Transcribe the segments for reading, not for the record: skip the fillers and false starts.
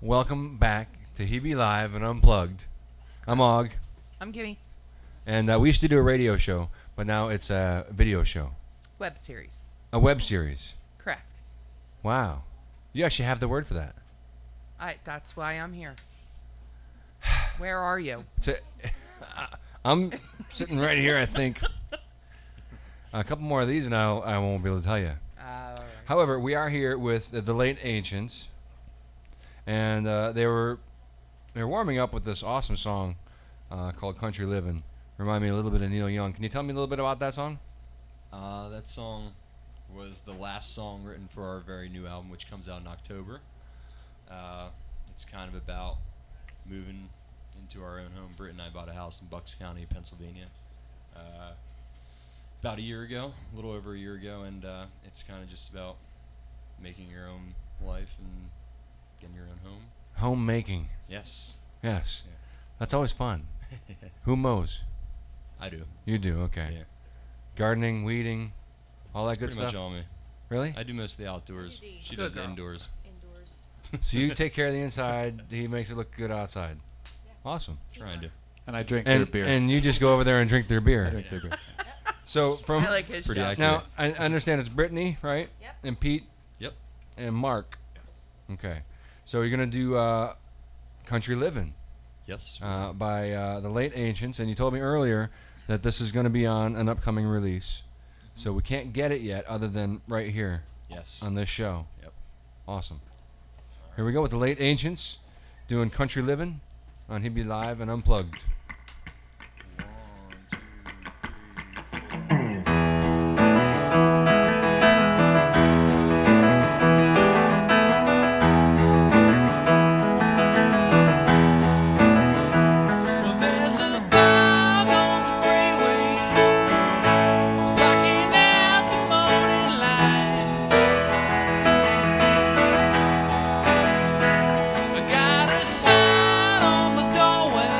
Welcome back to Hebe Live and Unplugged. I'm Og, I'm Gimme. and we used to do a radio show, but now it's a video show, Web series. a web series. Correct. Wow, you actually have the word for that. That's why I'm here. Where are you? So, I'm sitting right here. I think a couple more of these, and I won't be able to tell you. All right. However, we are here with the late ancients, and they were warming up with this awesome song called "Country Livin'." Remind me a little bit of Neil Young. Can you tell me a little bit about that song? That song was the last song written for our very new album, which comes out in October. It's kind of about moving into our own home. Britt and I bought a house in Bucks County, Pennsylvania, about a year ago, a little over a year ago, and it's kind of just about making your own life and getting your own home. Homemaking. Yes. Yes. Yeah. That's always fun. Who mows? I do. You do, okay. Yeah. Gardening, weeding, all that It's good pretty stuff. much all me. Really? I do most of the outdoors. She Good does the girl. indoors. So you take care of the inside, he makes it look good outside. Awesome. Trying to. And I drink their beer. And you just go over there and drink their I beer. drink their beer. So from I like his pretty show. accurate. now I understand it's Brittany, right? Yep. And Pete. Yep. And Mark. Yes. Okay. So you're gonna do "Country Livin'" Yes. by the late ancients, and you told me earlier that this is gonna be on an upcoming release. So we can't get it yet, other than right here Yes. on this show. Yep. Awesome. Here we go with the late ancients doing "Country Livin'" on Hebe Live and Unplugged. 1, 2, 3, 4. Well, there's a fog on the freeway. It's blocking out the morning light. I got a sign on my doorway.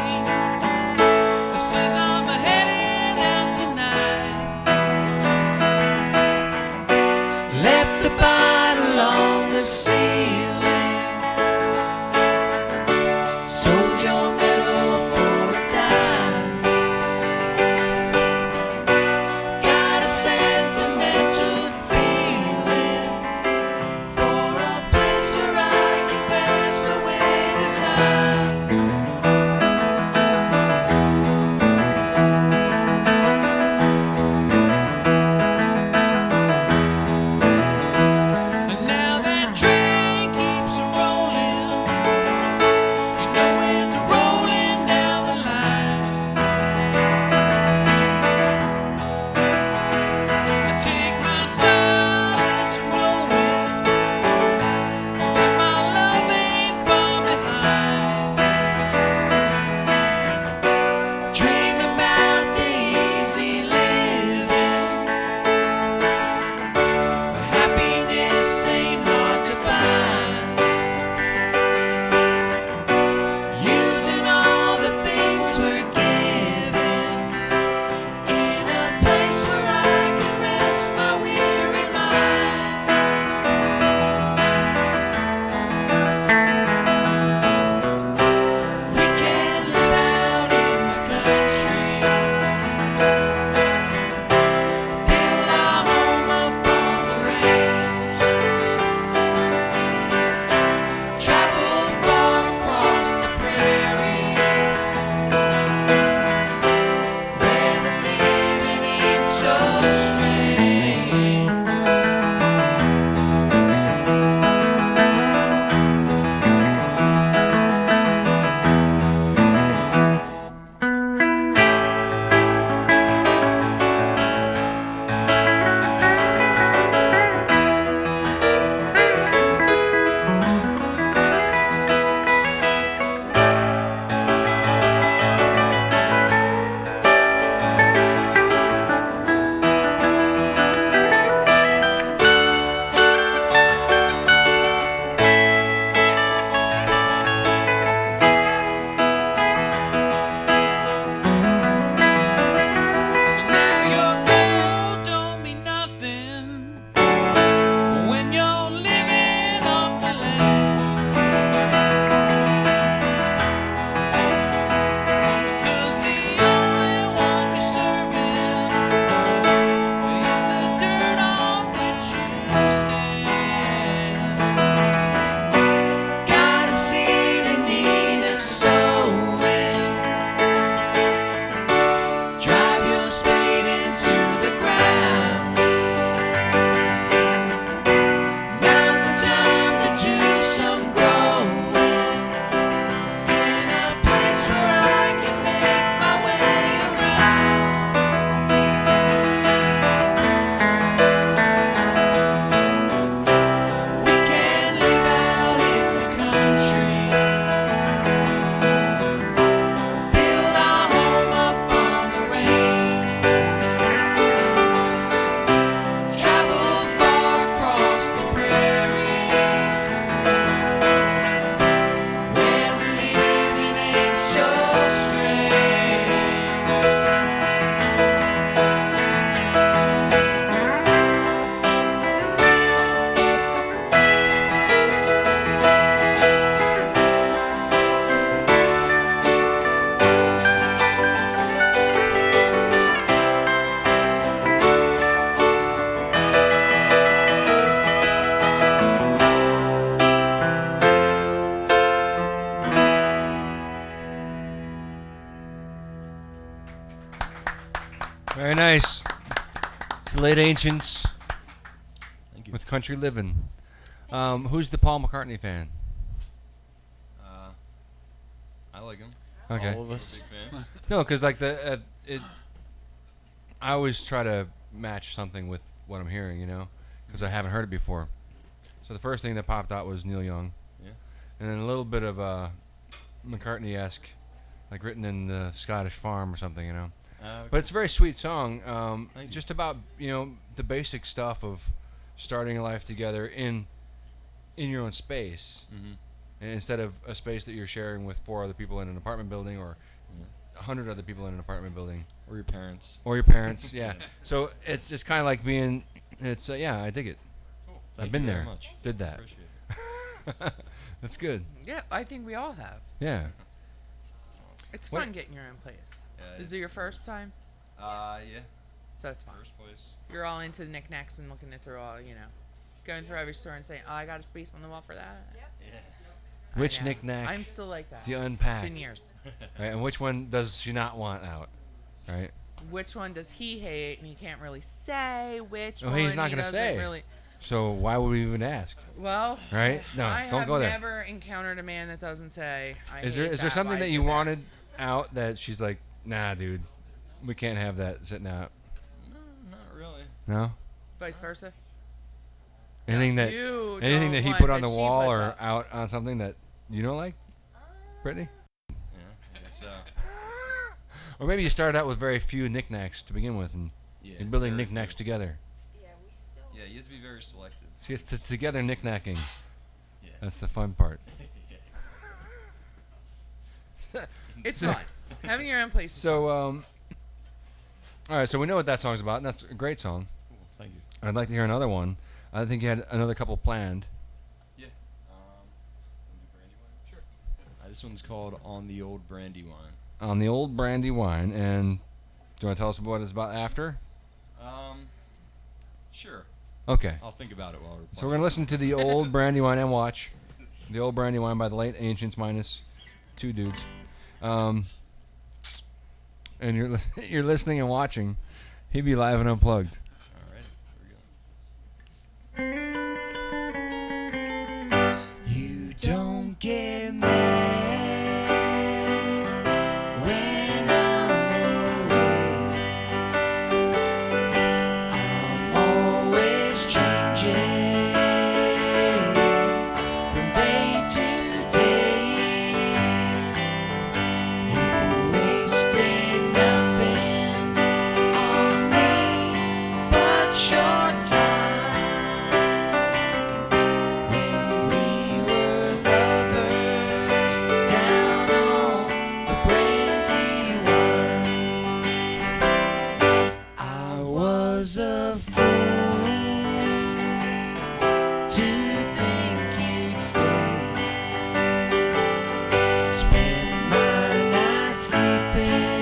the late ancients Thank you. with Country Livin'. Who's the Paul McCartney fan? I like him. Okay. All of We're us. big fans. No, because like I always try to match something with what I'm hearing, you know, because I haven't heard it before. So the first thing that popped out was Neil Young, Yeah. and then a little bit of McCartney-esque, like written in the Scottish Farm or something, you know. But it's a very sweet song, Thank you. just about the basic stuff of starting a life together in your own space, Mm-hmm. and instead of a space that you're sharing with 4 other people in an apartment building or 100 other people in an apartment building. Or your parents. Or your parents, yeah. So it's kind of like being, yeah, I dig it. Cool. I've been you very there, Much. did that. Appreciate it. That's good. Yeah, I think we all have. Yeah. It's What- fun getting your own place. Yeah, Is it your first time? Yeah. So it's fun. First place. You're all into the knickknacks and looking through all, going through every store and saying, "Oh, I got a space on the wall for that." Yeah. I Which know. knick-knack I'm still like that. do you It's unpack? been years. Right, and which one does she not want out? Right? Which one does he hate? And he can't really say which Oh, one. he's not he gonna doesn't say. Really. So why would we even ask? Well, Right? No, I don't have go there. never encountered a man that doesn't say. I Is hate there something Why that is you it there? wanted out that she's like, nah, dude, we can't have that sitting out? No, not really. No? Vice versa. Anything that You anything don't that he want put on that the she wall puts or up. out on something that you don't like, Brittany? Yeah. I guess so. Or maybe you started out with very few knickknacks to begin with, and Yeah. you're building very knickknacks few. together. Yeah, you have to be very selective. See, it's together knickknacking. Yeah. That's the fun part. It's fun. Having your own place. Is So, all right, so we know what that song's about, and that's a great song. Cool. Thank you. I'd like to hear another one. I think you had another couple planned. Yeah. Sure. This one's called On the Old Brandy Wine. On the old brandy wine, and do you want to tell us what it's about after? Sure. Okay. I'll think about it while we're So we're gonna listen to the old brandy wine and watch the old brandy wine by the late ancients minus 2 dudes, and you're listening and watching Hebe Live and Unplugged. All right. Here we go. You don't get mad when I'm away. I'm always changing from day to day. You wasted nothing on me but your time. When we were lovers down on the brandy wine, I was a fool to think you'd stay. Spend my nights sleeping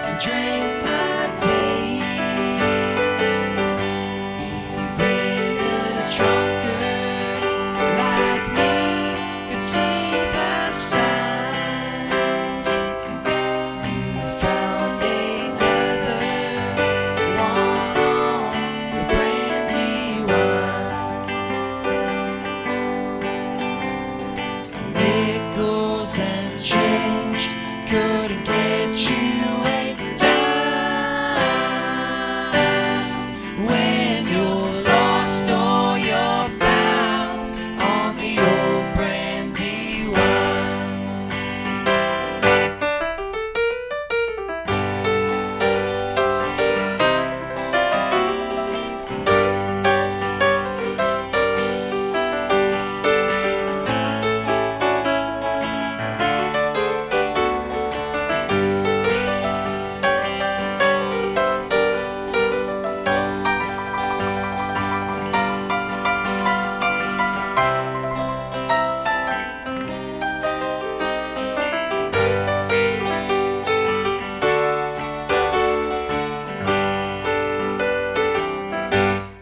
and drank my days. Even a drunkard like me could see the signs. You found another one on the brandy wine. Nickels and change couldn't get you a dime. When you're lost or you're found on the old brandy wine.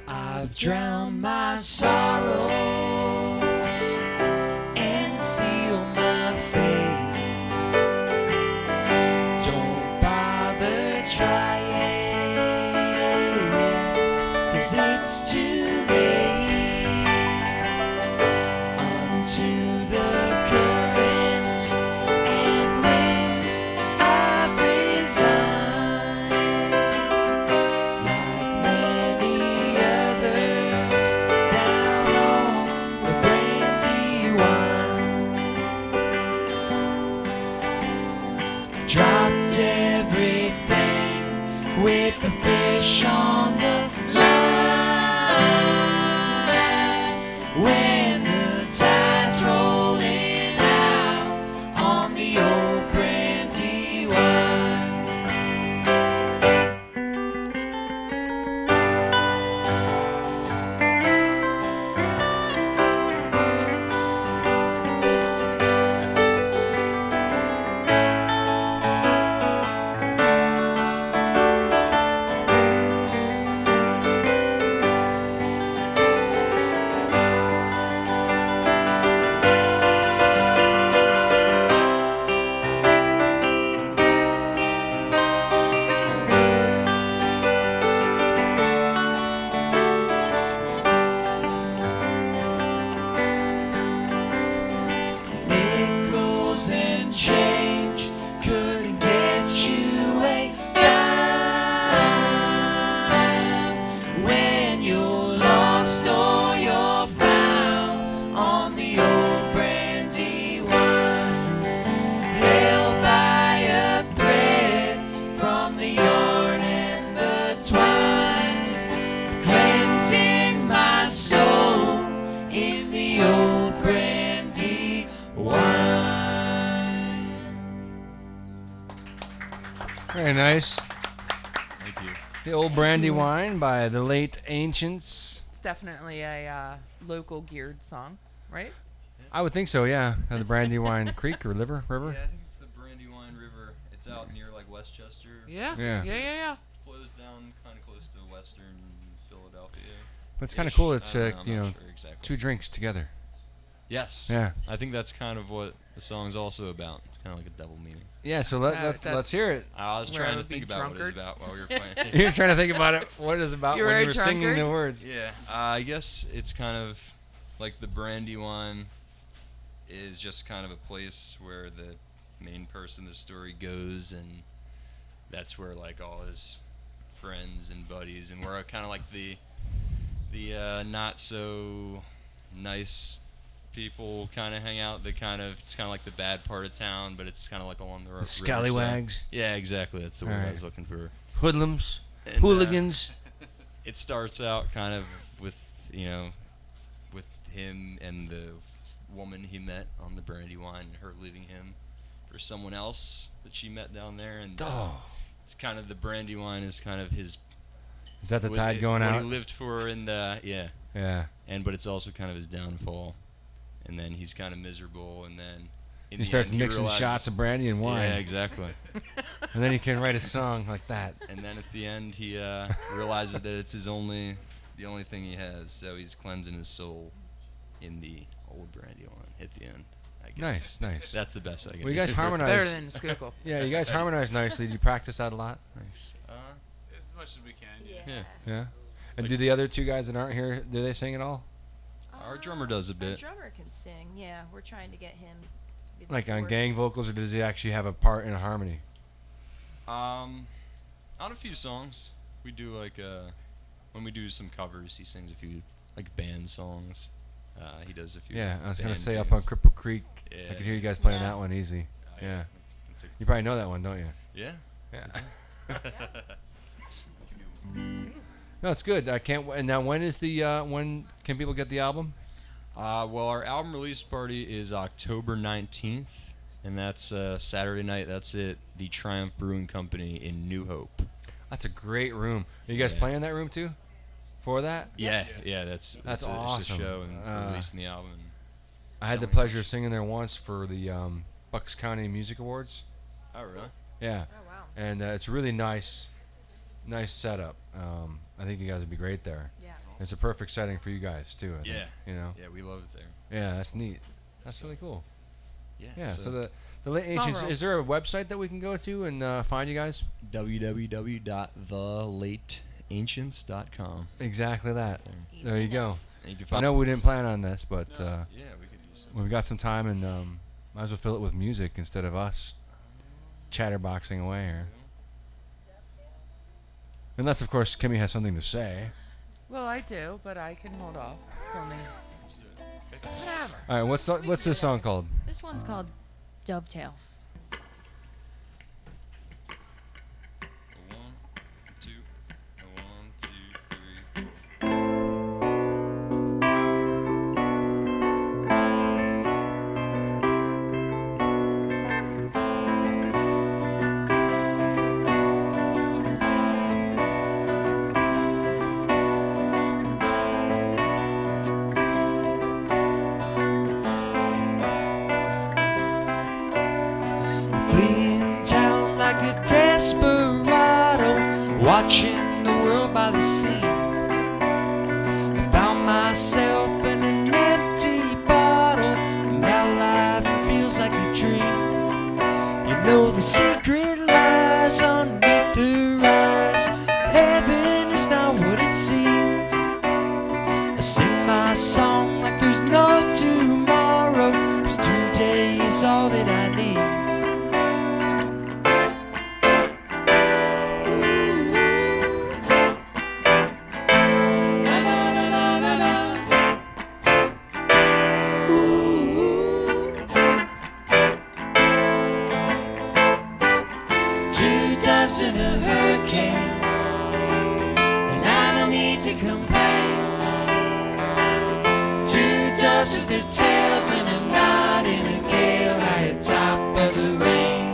I've drowned my sorrows and sealed my fate. Don't bother trying nice. Thank you. The old Brandywine by the late Ancients. It's definitely a local geared song, right? I would think so, yeah. The Brandywine Creek or river. Yeah, I think it's the Brandywine River. It's out near like Westchester. Yeah. Yeah. Yeah. Flows down kind of close to western Philadelphia. But it's kind of cool. It's, I don't know, I'm you not know, sure exactly. 2 drinks together. Yes. Yeah. I think that's kind of what the song's also about. It's kind of like a double meaning. Yeah, so let's hear it. I was Where I trying to would be think about what it was drunkard. about while we were playing. You're trying to think about it. What it is about You're when a you were singing drunkard? the words. Yeah, I guess it's kind of like the Brandywine is just kind of a place where the main person of the story goes, and that's where like all his friends and buddies, and we're kind of like the not so nice people kind of hang out. It's kind of like the bad part of town, but it's kind of like along the road. The scallywags. Yeah, exactly. That's the word I Alright. was looking for. Hoodlums. And, Hooligans. It starts out kind of with with him and the woman he met on the Brandywine, and her leaving him for someone else that she met down there, and Oh. it's kind of the Brandywine is kind of his. Is that the was tide it- going what out? he lived for, and yeah, Yeah. but it's also kind of his downfall, and then he's kind of miserable, and then in He the starts end, mixing realizes- shots of brandy and wine. Yeah, exactly. And then he can write a song like that. And then at the end, he realizes that it's the only thing he has. So he's cleansing his soul in the old Brandywine at the end. I guess. Nice. That's the best I can. Well, you guys do. harmonize. Better than Schuylkill. Yeah, you guys harmonize nicely. Do you practice that a lot? Thanks. As much as we can. Yeah. Yeah. And do the other 2 guys that aren't here, do they sing at all? Our drummer does a Our bit. drummer can sing. Yeah, we're trying to get him to be the Like on fourth. gang vocals, or does he actually have a part in a harmony? On a few songs, we do like when we do some covers, he sings a few like band songs. He does a few. Yeah, I was gonna band say up on tunes. Cripple Creek. Yeah. I could hear you guys playing Yeah. that one easy. Oh, Yeah. It's a- You probably know that one, don't you? yeah. Yeah. That's a good one. No, it's good. I can't. And now, when is the when can people get the album? Well, our album release party is October 19th, and that's Saturday night. That's at the Triumph Brewing Company in New Hope. That's a great room. Are you guys Yeah. playing that room too? For that? Yeah, that's That's it's a awesome. show and Uh, releasing the album. And I had the selling pleasure of merch. singing there once for the Bucks County Music Awards. Oh, really? Yeah, Oh wow. and it's a really nice setup. I think you guys would be great there. Yeah. It's a perfect setting for you guys too. I think, Yeah. you know. Yeah, we love it there. Yeah, that's neat. That's really cool. Yeah. Yeah. So the late Small ancients. world. Is there a website that we can go to and find you guys? www.thelateancients.com. Exactly that. Easy There you enough. go. And you can I find know we didn't plan on this, but yeah, we could use some. we've got some time and might as well fill it with music instead of us chatterboxing away here. Unless, of course, Kimmy has something to say. Well, I do, but I can hold off. It's only whatever. All right, what's this song called? This one's called Dovetail. A 1, 2, a 1, 2, 3, 4. Fleeing town like a desperado, watching the world by the sea. I found myself in an empty bottle, and now life feels like a dream. You know the secret lies underneath the rise. Heaven is not what it seems. I sing my song like there's no tomorrow, 'cause today is all that I need. Two doves in a hurricane, and I don't need to complain. Two doves with their tails in a knot in a gale high atop of the rain.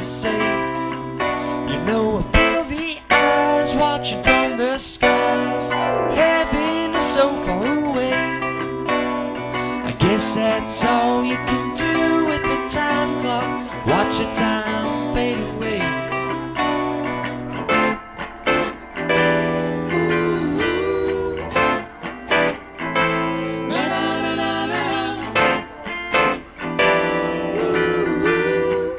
say. You know I feel the eyes watching from the skies. Heaven is so far away. I guess that's all you can do with the time clock. Watch the time fade away. Ooh. Na na na na na. Ooh.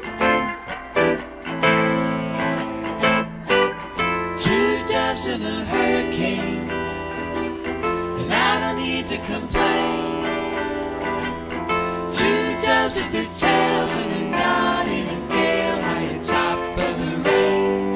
Two doves in a hurricane, and I don't need to complain. Two doves with their tails and a knot in a gale high atop of the rain.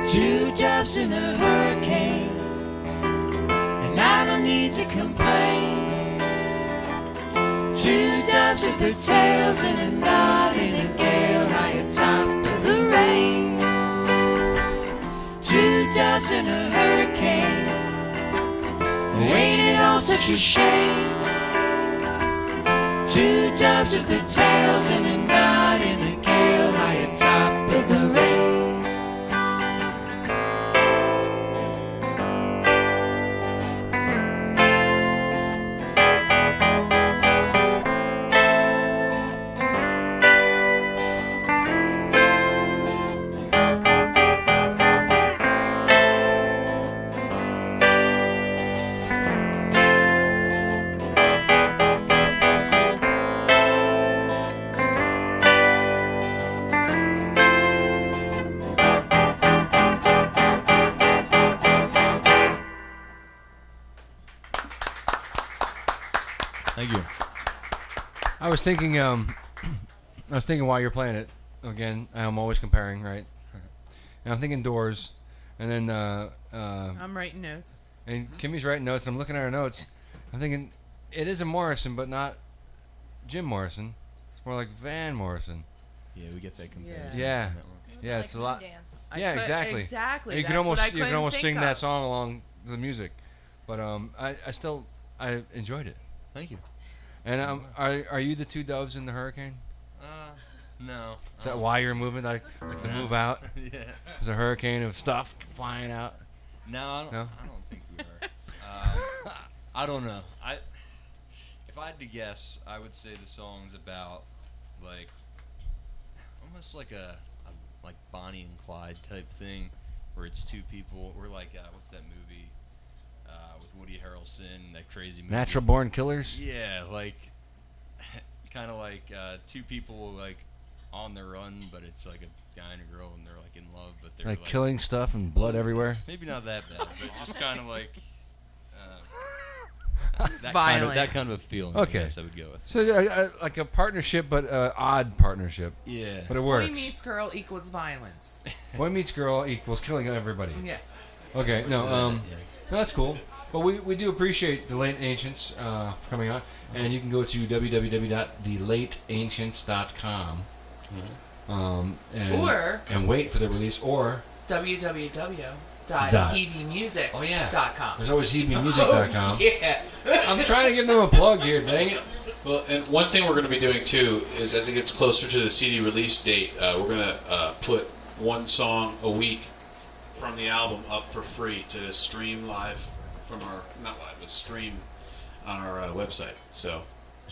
Two doves in a hurricane, and I don't need to complain. Two doves with their tails in a knot in a gale high atop of the rain. Two doves in a hurricane, ain't it all such a shame? Two doves with their tails in a knot in a gale high atop of the rain. Thank you. I was thinking while you're playing it again. I'm always comparing, right? And I'm thinking Doors, and then I'm writing notes. and Kimmy's writing notes, and I'm looking at her notes. I'm thinking it is a Morrison, but not Jim Morrison. It's more like Van Morrison. Yeah, we get that comparison. Yeah. on that one. Yeah, it's a lot. Dance. I Yeah, could- exactly. Exactly. You That's can what I almost couldn't sing think that of. song along to the music, but I enjoyed it. Thank you. And are you the two doves in the hurricane? No. Is that why you're moving like the move out? Yeah. There's a hurricane of stuff flying out. No, I don't, No? I don't think we are. I don't know. If I had to guess, I would say the song's about like almost like a like Bonnie and Clyde type thing, where it's two people. We're like, what's that movie with Woody Harrelson? That crazy movie. Natural Born Killers. Yeah, like kind of like two people like on the run, but it's like a guy and a girl, and they're like in love, but they're Like killing stuff and blood everywhere. Maybe not that bad, but just kind of like Violent. that kind of a feeling. Okay. I guess I would go with. So like a partnership, but odd partnership. Yeah. But it works. Boy meets girl equals violence. Boy meets girl equals killing everybody. Yeah. Okay. No. Yeah. No, that's cool. But we do appreciate the Late Ancients coming on, and you can go to www.thelateancients.com. And wait for the release, or www.hebemusic.com. Oh yeah. There's always hebemusic.com. Yeah. I'm trying to give them a plug here. Dang it. Well, and one thing we're going to be doing too is as it gets closer to the CD release date, we're going to put one song a week from the album up for free to stream live from our not live, but stream on our website. So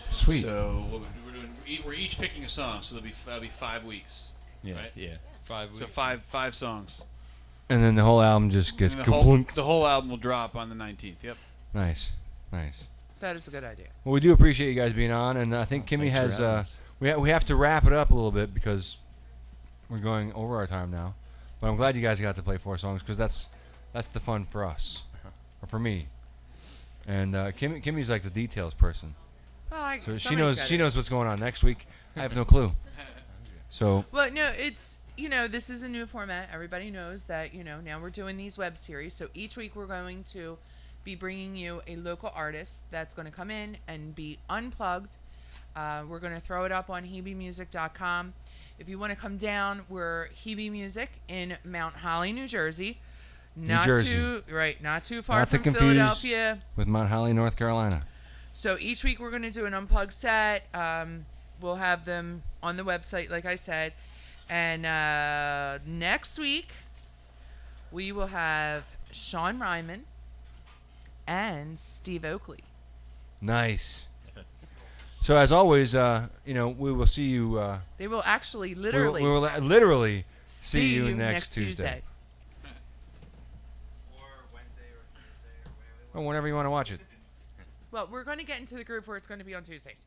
Sweet. So what we're doing, we're each picking a song, so that'll be 5 weeks. Yeah. Right? Yeah. 5 weeks. So five songs. And then the whole album just gets And kaplunk. the whole album will drop on the 19th. Yep. Nice. That is a good idea. Well, we do appreciate you guys being on, and I think Kimmy Thanks for has. having us. We have to wrap it up a little bit because we're going over our time now. But I'm glad you guys got to play 4 songs because that's the fun for us, or for me. And Kimmy's like the details person, Well, so she knows what's going on next week. I have no clue. So Well, no, it's, this is a new format. Everybody knows that, now we're doing these web series. So each week we're going to be bringing you a local artist that's going to come in and be unplugged. We're going to throw it up on hebemusic.com. If you want to come down, we're Hebe Music in Mount Holly, New Jersey. Not too far not to from confuse Philadelphia. with Mount Holly, North Carolina. So each week we're going to do an unplugged set. We'll have them on the website, like I said. And next week we will have Sean Ryman and Steve Oakley. Nice. So as always, we will see you. They will actually We literally will literally see you next Tuesday. Or whenever you want to watch it. Well, we're going to get into the group where it's going to be on Tuesdays.